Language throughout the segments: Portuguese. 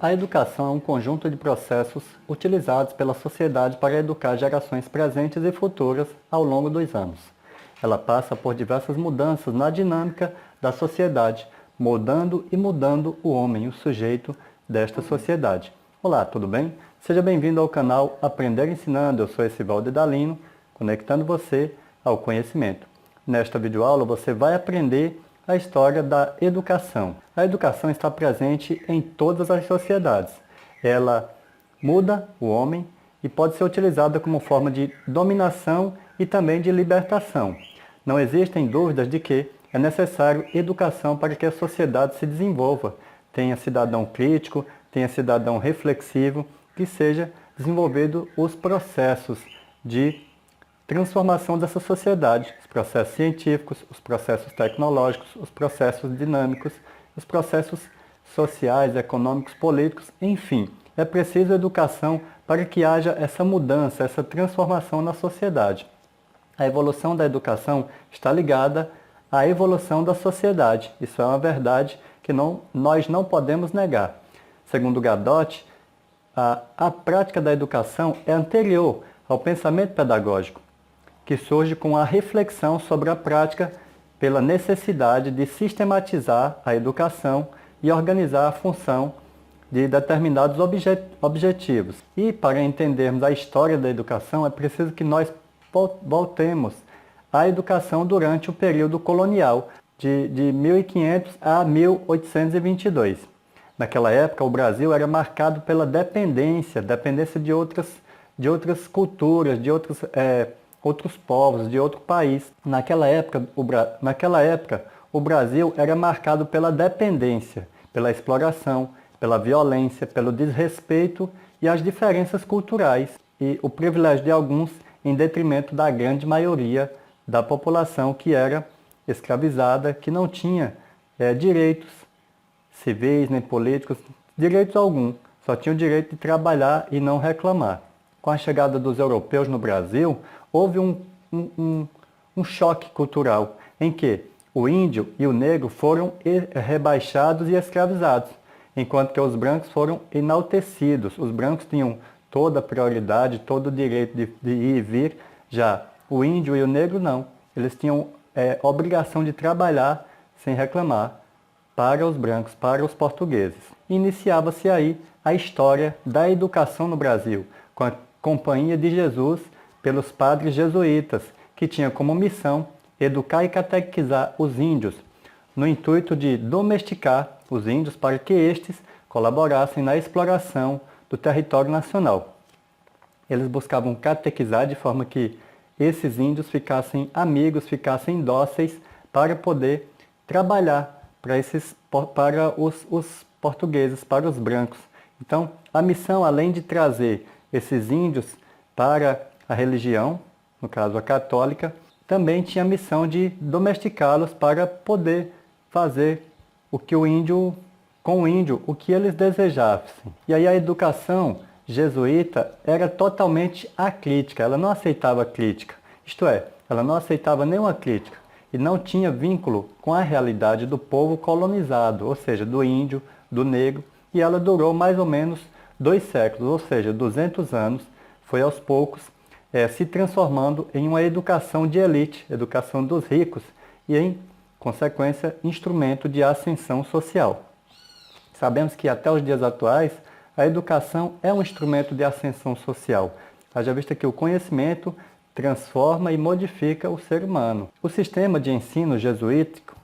A educação é um conjunto de processos utilizados pela sociedade para educar gerações presentes e futuras ao longo dos anos. Ela passa por diversas mudanças na dinâmica da sociedade, moldando e mudando o homem, o sujeito desta sociedade. Olá, tudo bem? Seja bem-vindo ao canal Aprender Ensinando. Eu sou Esivaldo Dalino, conectando você ao conhecimento. Nesta videoaula você vai aprender a história da educação. A educação está presente em todas as sociedades. Ela muda o homem e pode ser utilizada como forma de dominação e também de libertação. Não existem dúvidas de que é necessário educação para que a sociedade se desenvolva, tenha cidadão crítico, tenha cidadão reflexivo, que seja desenvolvido os processos de transformação dessa sociedade, os processos científicos, os processos tecnológicos, os processos dinâmicos, os processos sociais, econômicos, políticos, enfim. É preciso educação para que haja essa mudança, essa transformação na sociedade. A evolução da educação está ligada à evolução da sociedade. Isso é uma verdade que nós não podemos negar. Segundo Gadotti, a prática da educação é anterior ao pensamento pedagógico, que surge com a reflexão sobre a prática pela necessidade de sistematizar a educação e organizar a função de determinados objetivos. E para entendermos a história da educação, é preciso que nós voltemos à educação durante o período colonial, de 1500 a 1822. Naquela época, o Brasil era marcado pela dependência de outras culturas, de outros povos, de outro país. Naquela época, o Brasil era marcado pela dependência, pela exploração, pela violência, pelo desrespeito e as diferenças culturais e o privilégio de alguns em detrimento da grande maioria da população que era escravizada, que não tinha direitos civis nem políticos, direitos algum, só tinha o direito de trabalhar e não reclamar. Com a chegada dos europeus no Brasil, houve um choque cultural em que o índio e o negro foram rebaixados e escravizados, enquanto que os brancos foram enaltecidos. Os brancos tinham toda a prioridade, todo o direito de ir e vir, já o índio e o negro não. Eles tinham obrigação de trabalhar sem reclamar para os brancos, para os portugueses. Iniciava-se aí a história da educação no Brasil, com a Companhia de Jesus pelos padres jesuítas, que tinha como missão educar e catequizar os índios, no intuito de domesticar os índios para que estes colaborassem na exploração do território nacional. Eles buscavam catequizar de forma que esses índios ficassem amigos, ficassem dóceis para poder trabalhar para os portugueses, para os brancos. Então, a missão, além de trazer esses índios para a religião, no caso a católica, também tinha a missão de domesticá-los para poder fazer com o índio o que eles desejassem. E aí a educação jesuíta era totalmente acrítica, ela não aceitava crítica, isto é, ela não aceitava nenhuma crítica e não tinha vínculo com a realidade do povo colonizado, ou seja, do índio, do negro, e ela durou mais ou menos 2 séculos, ou seja, 200 anos, foi aos poucos se transformando em uma educação de elite, educação dos ricos e, em consequência, instrumento de ascensão social. Sabemos que até os dias atuais, a educação é um instrumento de ascensão social. Haja vista que o conhecimento transforma e modifica o ser humano. O sistema de ensino jesuítico,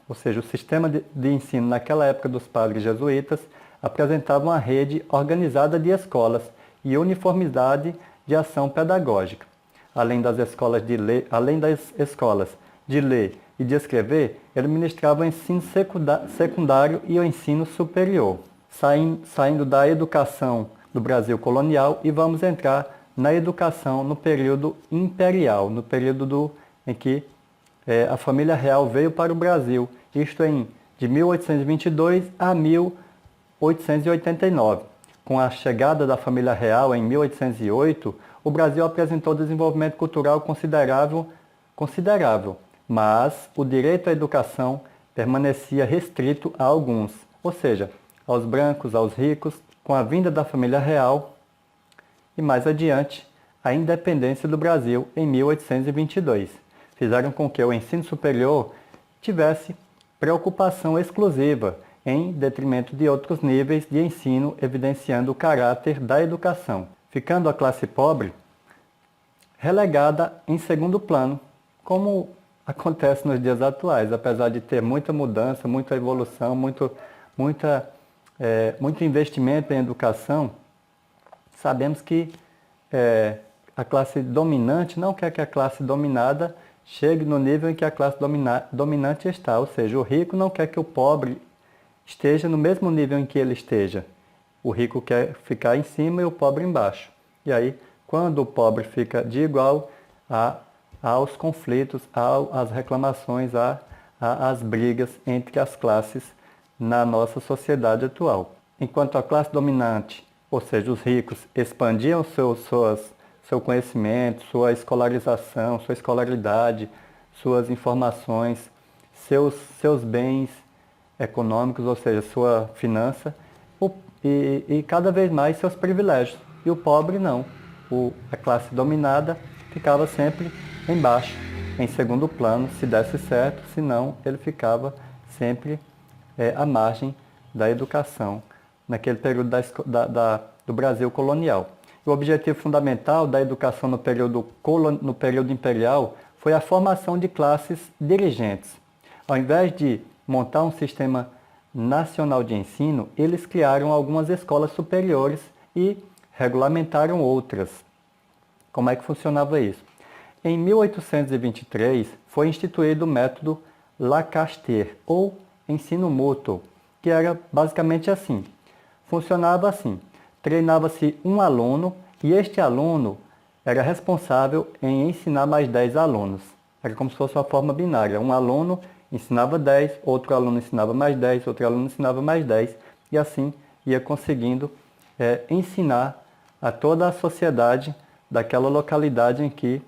ou seja, o sistema de ensino naquela época dos padres jesuítas, apresentava uma rede organizada de escolas e uniformidade de ação pedagógica. Além das escolas de ler e de escrever, ele ministrava o ensino secundário e o ensino superior. Saindo da educação do Brasil colonial e vamos entrar na educação no período imperial, no período em que a família real veio para o Brasil, isto de 1822 a 1889. Com a chegada da família real em 1808, o Brasil apresentou desenvolvimento cultural considerável, mas o direito à educação permanecia restrito a alguns. Ou seja, aos brancos, aos ricos, com a vinda da família real e, mais adiante, a independência do Brasil em 1822. Fizeram com que o ensino superior tivesse preocupação exclusiva em detrimento de outros níveis de ensino, evidenciando o caráter da educação, ficando a classe pobre relegada em segundo plano, como acontece nos dias atuais, apesar de ter muita mudança, muita evolução, muito investimento em educação. Sabemos que a classe dominante não quer que a classe dominada chegue no nível em que a classe dominante está, ou seja, o rico não quer que o pobre esteja no mesmo nível em que ele esteja. O rico quer ficar em cima e o pobre embaixo. E aí, quando o pobre fica de igual, há os conflitos, há as reclamações, há as brigas entre as classes na nossa sociedade atual. Enquanto a classe dominante, ou seja, os ricos, expandiam seu conhecimento, sua escolarização, sua escolaridade, suas informações, seus bens econômicos, ou seja, sua finança, e cada vez mais seus privilégios. E o pobre não. A classe dominada ficava sempre embaixo, em segundo plano, se desse certo, se não, ele ficava sempre à margem da educação, naquele período do Brasil colonial. O objetivo fundamental da educação no período imperial foi a formação de classes dirigentes. Ao invés de montar um sistema nacional de ensino, eles criaram algumas escolas superiores e regulamentaram outras. Como é que funcionava isso? Em 1823, foi instituído o método Lancaster, ou ensino mútuo, que era basicamente assim. Funcionava assim: treinava-se um aluno e este aluno era responsável em ensinar mais 10 alunos. Era como se fosse uma forma binária. Um aluno ensinava 10, outro aluno ensinava mais 10, outro aluno ensinava mais 10, e assim ia conseguindo ensinar a toda a sociedade daquela localidade em que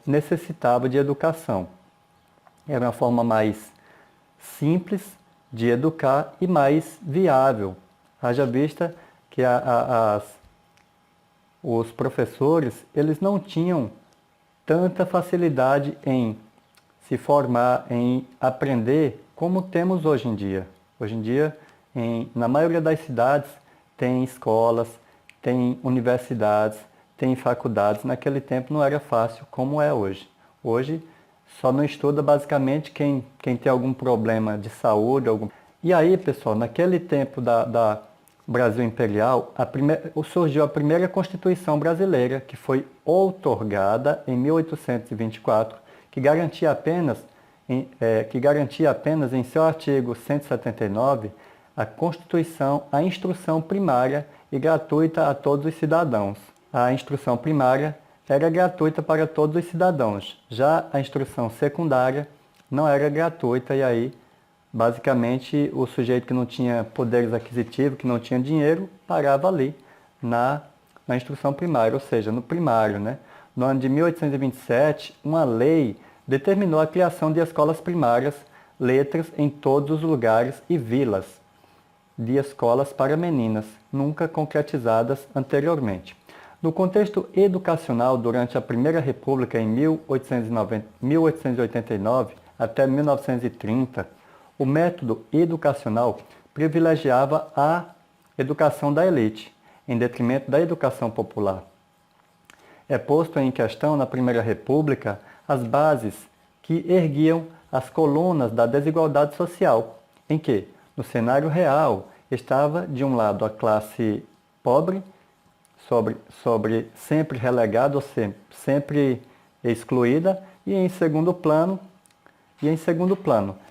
necessitava de educação. Era uma forma mais simples de educar e mais viável. Haja vista que os professores, eles não tinham tanta facilidade em se formar, em aprender, como temos hoje em dia. Hoje em dia, na maioria das cidades, tem escolas, tem universidades, tem faculdades. Naquele tempo não era fácil como é hoje. Hoje só não estuda basicamente quem tem algum problema de saúde. E aí, pessoal, naquele tempo da Brasil Imperial, surgiu a primeira Constituição brasileira, que foi outorgada em 1824, que garantia apenas em seu artigo 179 a instrução primária e gratuita a todos os cidadãos. A instrução primária era gratuita para todos os cidadãos. Já a instrução secundária não era gratuita, e aí, basicamente, o sujeito que não tinha poderes aquisitivos, que não tinha dinheiro, parava ali na instrução primária, ou seja, no primário, né? No ano de 1827, uma lei determinou a criação de escolas primárias, letras em todos os lugares e vilas, de escolas para meninas, nunca concretizadas anteriormente. No contexto educacional, durante a Primeira República, em 1889 até 1930, o método educacional privilegiava a educação da elite, em detrimento da educação popular. É posto em questão, na Primeira República, as bases que erguiam as colunas da desigualdade social, em que, no cenário real, estava, de um lado, a classe pobre, sempre relegada, ou sempre excluída, e em segundo plano,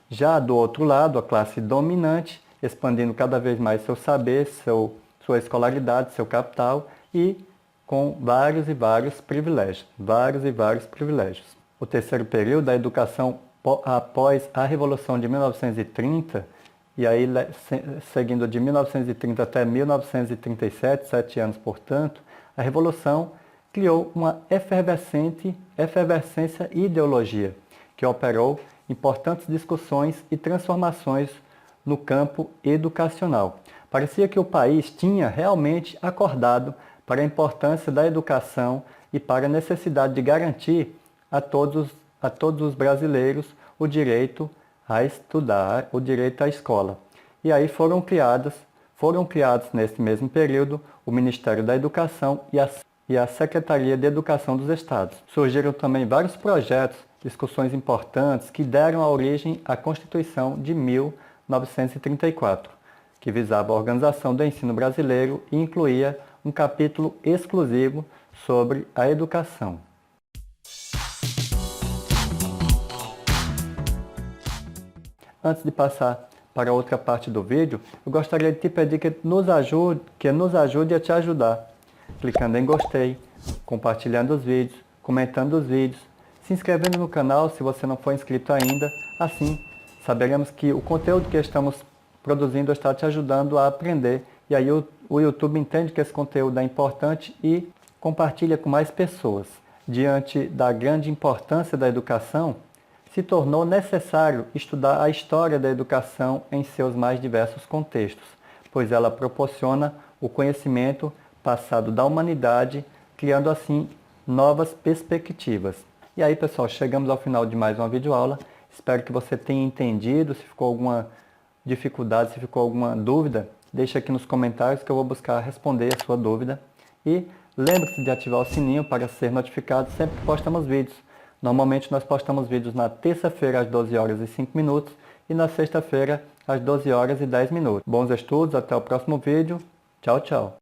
já do outro lado, a classe dominante, expandindo cada vez mais seu saber, sua escolaridade, seu capital, e com vários e vários privilégios. O terceiro período, a educação após a Revolução de 1930, e aí seguindo de 1930 até 1937, 7 anos, portanto, a Revolução criou uma efervescência e ideologia, que operou importantes discussões e transformações no campo educacional. Parecia que o país tinha realmente acordado para a importância da educação e para a necessidade de garantir a todos os brasileiros o direito a estudar, o direito à escola. E aí foram criados nesse mesmo período o Ministério da Educação e a Secretaria de Educação dos Estados. Surgiram também vários projetos, discussões importantes que deram a origem à Constituição de 1934, que visava a organização do ensino brasileiro e incluía um capítulo exclusivo sobre a educação. Antes de passar para outra parte do vídeo, eu gostaria de te pedir que nos ajude a te ajudar, clicando em gostei, compartilhando os vídeos, comentando os vídeos, se inscrevendo no canal se você não for inscrito ainda. Assim, saberemos que o conteúdo que estamos produzindo está te ajudando a aprender, e aí o YouTube entende que esse conteúdo é importante e compartilha com mais pessoas. Diante da grande importância da educação, se tornou necessário estudar a história da educação em seus mais diversos contextos, pois ela proporciona o conhecimento passado da humanidade, criando assim novas perspectivas. E aí, pessoal, chegamos ao final de mais uma videoaula. Espero que você tenha entendido. Se ficou alguma dificuldade, se ficou alguma dúvida, deixa aqui nos comentários que eu vou buscar responder a sua dúvida. E lembre-se de ativar o sininho para ser notificado sempre que postamos vídeos. Normalmente nós postamos vídeos na terça-feira às 12 horas e 5 minutos e na sexta-feira às 12 horas e 10 minutos. Bons estudos, até o próximo vídeo. Tchau, tchau.